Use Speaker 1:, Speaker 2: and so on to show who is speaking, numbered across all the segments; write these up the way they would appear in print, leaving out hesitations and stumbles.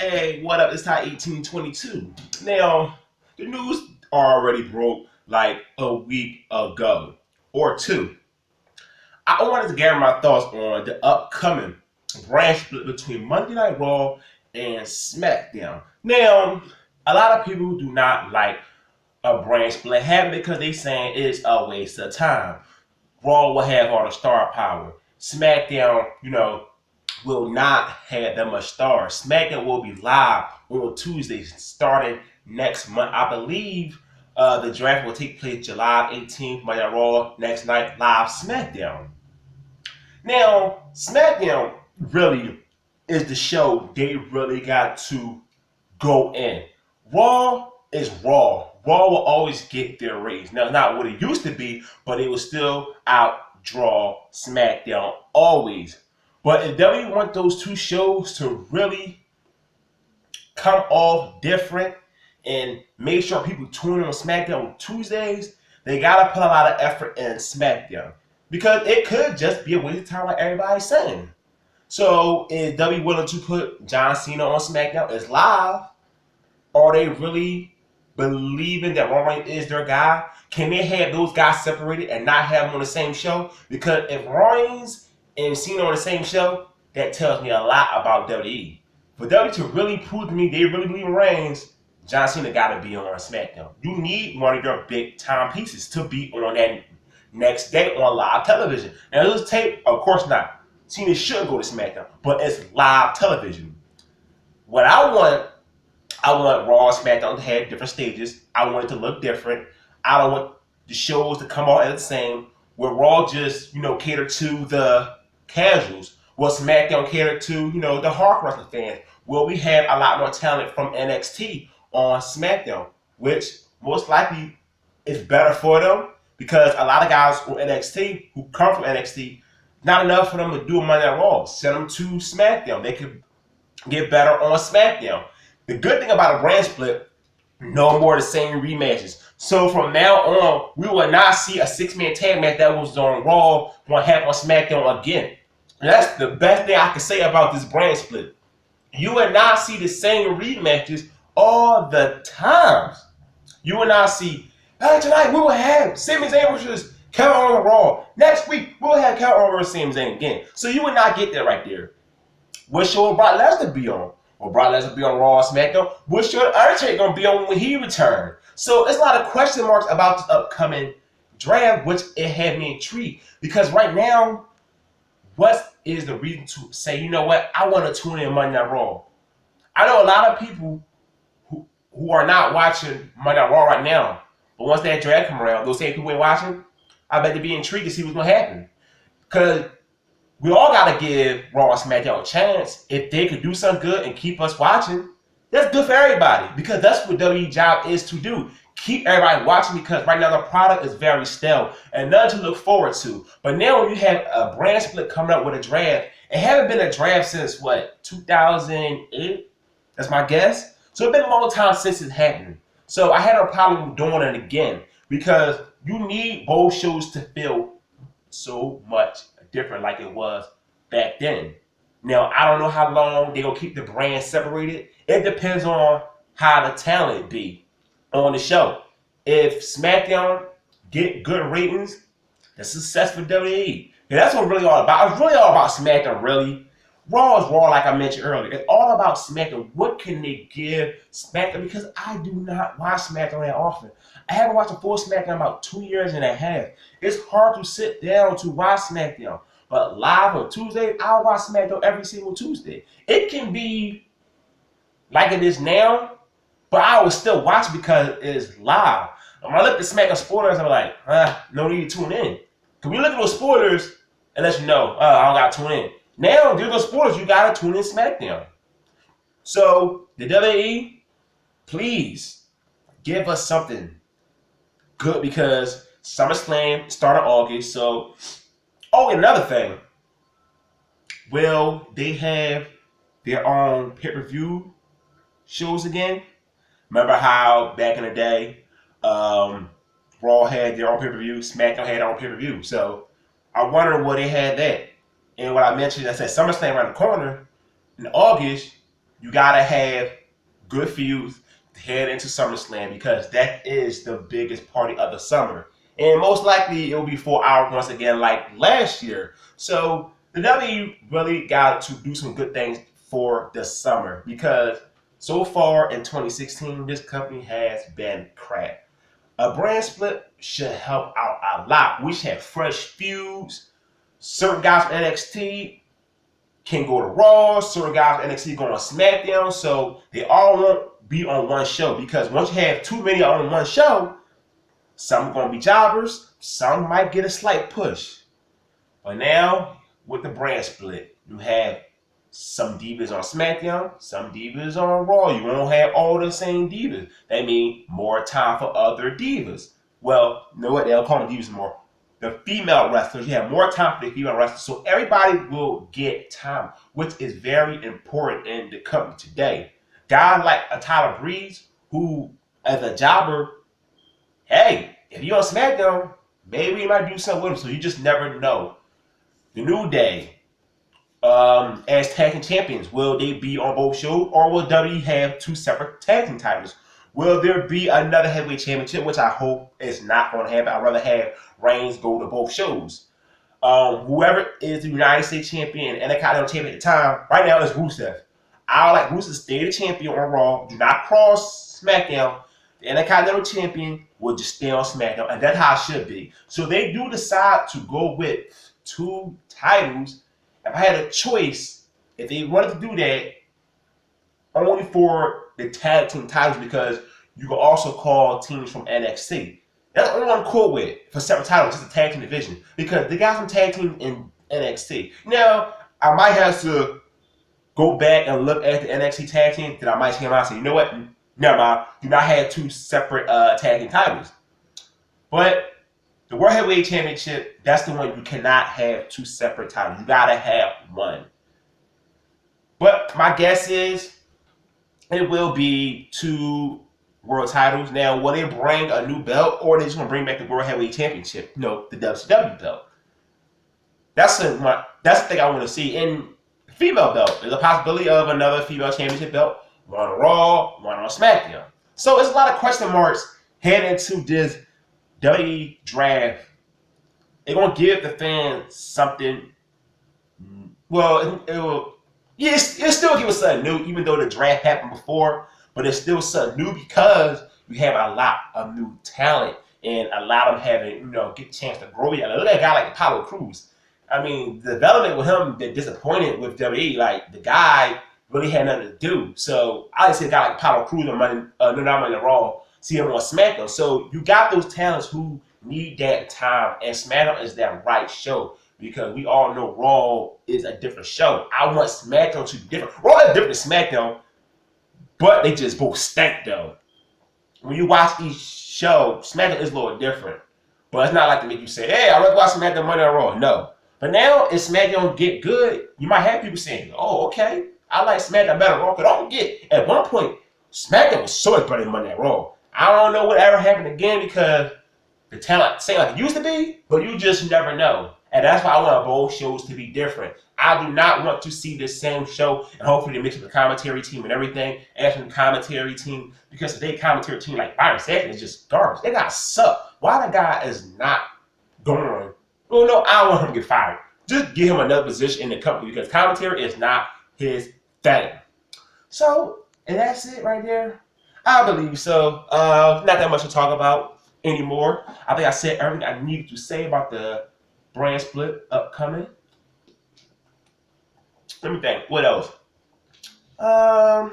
Speaker 1: Hey, what up? It's Ty 1822. Now, the news already broke like a week ago or two. I wanted to gather my thoughts on the upcoming brand split between Monday Night Raw and SmackDown. Now, a lot of people do not like a brand split happen because they saying it's a waste of time. Raw will have all the star power. SmackDown, will not have that much stars. SmackDown will be live on Tuesday starting next month. I believe the draft will take place July 18th. Monday Night Raw next night live SmackDown. Now, SmackDown really is the show they really got to go in. Raw is Raw. Raw will always get their ratings. Now, not what it used to be, but it will still outdraw SmackDown always. But if WWE want those two shows to really come off different and make sure people tune in on SmackDown on Tuesdays, they gotta put a lot of effort in SmackDown. Because it could just be a waste of time like everybody's saying. So is WWE willing to put John Cena on SmackDown as live? Are they really believing that Roman Reigns is their guy? Can they have those guys separated and not have them on the same show? Because if Reigns and Cena on the same show, that tells me a lot about WWE. For WWE to really prove to me they really believe in Reigns, John Cena got to be on SmackDown. You need one of your big time pieces to be on that next day on live television. And this tape, of course not. Cena should go to SmackDown, but it's live television. What I want Raw and SmackDown to have different stages. I want it to look different. I don't want the shows to come out as the same. Where Raw just, cater to the casuals. Will SmackDown cater to, the hardcore wrestling fans? Will we have a lot more talent from NXT on SmackDown? Which most likely is better for them because a lot of guys on NXT who come from NXT, not enough for them to do Monday Night Raw. Send them to SmackDown. They could get better on SmackDown. The good thing about a brand split, no more of the same rematches. So from now on, we will not see a six-man tag match that was on Raw going to happen on SmackDown again. And that's the best thing I can say about this brand split. You will not see the same rematches all the time. You will not see, hey, tonight we will have Sami Zayn versus Kevin Owens on Raw. Next week, we will have Kevin Owens versus Sami Zayn again. So you will not get that right there. What show will Brock Lesnar be on? Will Brock Lesnar be on Raw or SmackDown? What show Undertaker going to be on when he returns? So there's a lot of question marks about this upcoming draft, which it had me intrigued. Because right now, what is the reason to say, you know what, I want to tune in Monday Night Raw? I know a lot of people who are not watching Monday Night Raw right now, but once that draft come around, those same people ain't watching, I bet they'd be intrigued to see what's going to happen. Because we all got to give Raw and SmackDown a chance. If they could do something good and keep us watching, that's good for everybody. Because that's what WWE's job is to do. Keep everybody watching because right now the product is very stale and nothing to look forward to. But now when you have a brand split coming up with a draft, it haven't been a draft since, 2008? That's my guess. So it's been a long time since it happened. So I had no problem doing it again because you need both shows to feel so much different like it was back then. Now, I don't know how long they're going to keep the brand separated. It depends on how the talent be on the show. If SmackDown get good ratings, that's success for WWE. And that's what it's really all about. It's really all about SmackDown, really. Raw is Raw, like I mentioned earlier. It's all about SmackDown. What can they give SmackDown? Because I do not watch SmackDown that often. I haven't watched a full SmackDown in about 2 years and a half. It's hard to sit down to watch SmackDown. But live on Tuesday, I'll watch SmackDown every single Tuesday. It can be like it is now, but I will still watch because it's live. When I look at SmackDown spoilers, I'm like, no need to tune in. Because when you look at those spoilers, it lets you know, I don't got to tune in. Now, due to those spoilers, you got to tune in SmackDown. So, the WWE, please give us something good because SummerSlam started August. So, another thing. Will they have their own pay-per-view shows again? Remember how back in the day, Raw had their own pay-per-view, SmackDown had their own pay-per-view. So I wonder where they had that. And what I mentioned, I said SummerSlam around the corner in August. You gotta have good feuds to head into SummerSlam because that is the biggest party of the summer. And most likely it will be 4 hours once again, like last year. So the W really got to do some good things for the summer because so far in 2016, this company has been crap. A brand split should help out a lot. We should have fresh feuds. Certain guys from NXT can go to Raw, certain guys from NXT go on SmackDown, so they all won't be on one show because once you have too many on one show, some are going to be jobbers, some might get a slight push. But now, with the brand split, you have some divas on SmackDown, some divas on Raw. You won't have all the same divas. That means more time for other divas. Well, you know what? They'll call them divas more. The female wrestlers, you have more time for the female wrestlers. So everybody will get time, which is very important in the company today. Guys like a Tyler Breeze, who, as a jobber, hey, if you're on SmackDown, maybe you might do something with him. So you just never know. The New Day, as tag team champions, will they be on both shows, or will WWE have two separate tag team titles? Will there be another heavyweight championship, which I hope is not going to happen? I'd rather have Reigns go to both shows. Whoever is the United States champion and the Intercontinental champion at the time, right now is Rusev. I would like Rusev to stay the champion on Raw. Do not cross SmackDown. The Intercontinental champion will just stay on SmackDown, and that's how it should be. So they do decide to go with two titles. If I had a choice, if they wanted to do that, only for the tag team titles, because you can also call teams from NXT. That's the only one I'm cool with for separate titles, just the tag team division, because they got some tag team in NXT. Now, I might have to go back and look at the NXT tag team, then I might change my mind and say, you know what? Never mind. Do not have two separate tag team titles. But the World Heavyweight Championship, that's the one you cannot have two separate titles. You gotta have one. But my guess is it will be two world titles. Now, will they bring a new belt, or are they just gonna bring back the World Heavyweight Championship? No, the WCW belt. That's the thing I want to see. In the female belt, there's a possibility of another female championship belt, one on Raw, one on SmackDown. So it's a lot of question marks heading into this WWE draft. They're gonna give the fans something. Well, it will. Yeah, it'll still give us something new, even though the draft happened before. But it's still something new because we have a lot of new talent and a lot of them having, get a chance to grow. Yeah, look at a guy like Apollo Crews. I mean, the development with him that disappointed with WWE. Like the guy really had nothing to do. So I see a guy like Apollo Crews on Monday Raw, see him on SmackDown. So you got those talents who need that time, and SmackDown is that right show because we all know Raw is a different show. I want SmackDown to be different. Raw is different than SmackDown, but they just both stank though. When you watch each show, SmackDown is a little different. But it's not like to make you say, hey, I'd rather watch SmackDown Monday on Raw. No. But now, if SmackDown get good, you might have people saying, oh, okay, I like SmackDown better than Raw. But don't get, at one point, SmackDown was so much better than Monday on Raw. I don't know what ever happened again because the talent seemed like it used to be, but you just never know. And that's why I want both shows to be different. I do not want to see the same show, and hopefully they mix with the commentary team and everything, add from the commentary team, because today's commentary team, like Byron Saxton, is just garbage. They got suck. Why the guy is not going? Well, no, I don't want him to get fired. Just give him another position in the company because commentary is not his thing. So, and that's it right there. I believe so. Not that much to talk about anymore. I think I said everything I needed to say about the brand split upcoming. Let me think. What else? Oh,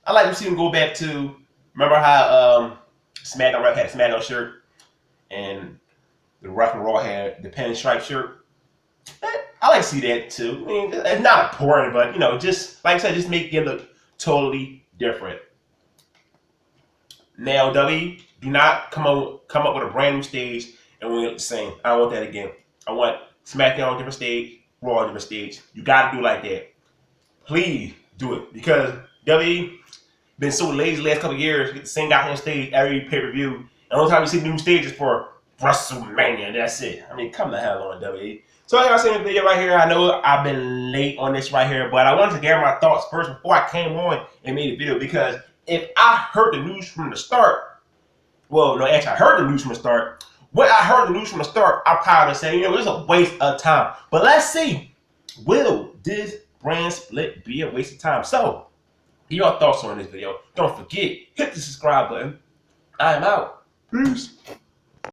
Speaker 1: I like to see him go back to. Remember how SmackDown ref had a SmackDown shirt, and the ref and Raw had the pinstripe shirt. I like to see that too. I mean, it's not important, but just like I said, just make it look totally different. Now, WWE, do not come up with a brand new stage and we're the same. I don't want that again. I want SmackDown on a different stage, Raw on a different stage. You got to do it like that. Please do it because WWE been so lazy the last couple of years. Get the same guy on stage every pay-per-view. And the only time you see new stages for WrestleMania, and that's it. I mean, come the hell on, WWE. So like I said in the video right here, I know I've been late on this right here, but I wanted to gather my thoughts first before I came on and made a video, because if I heard the news from the start, well, no, actually I heard the news from the start. When I heard the news from the start, I probably say, it was a waste of time. But let's see, will this brand split be a waste of time? So, your thoughts on this video. Don't forget, hit the subscribe button. I am out. Peace.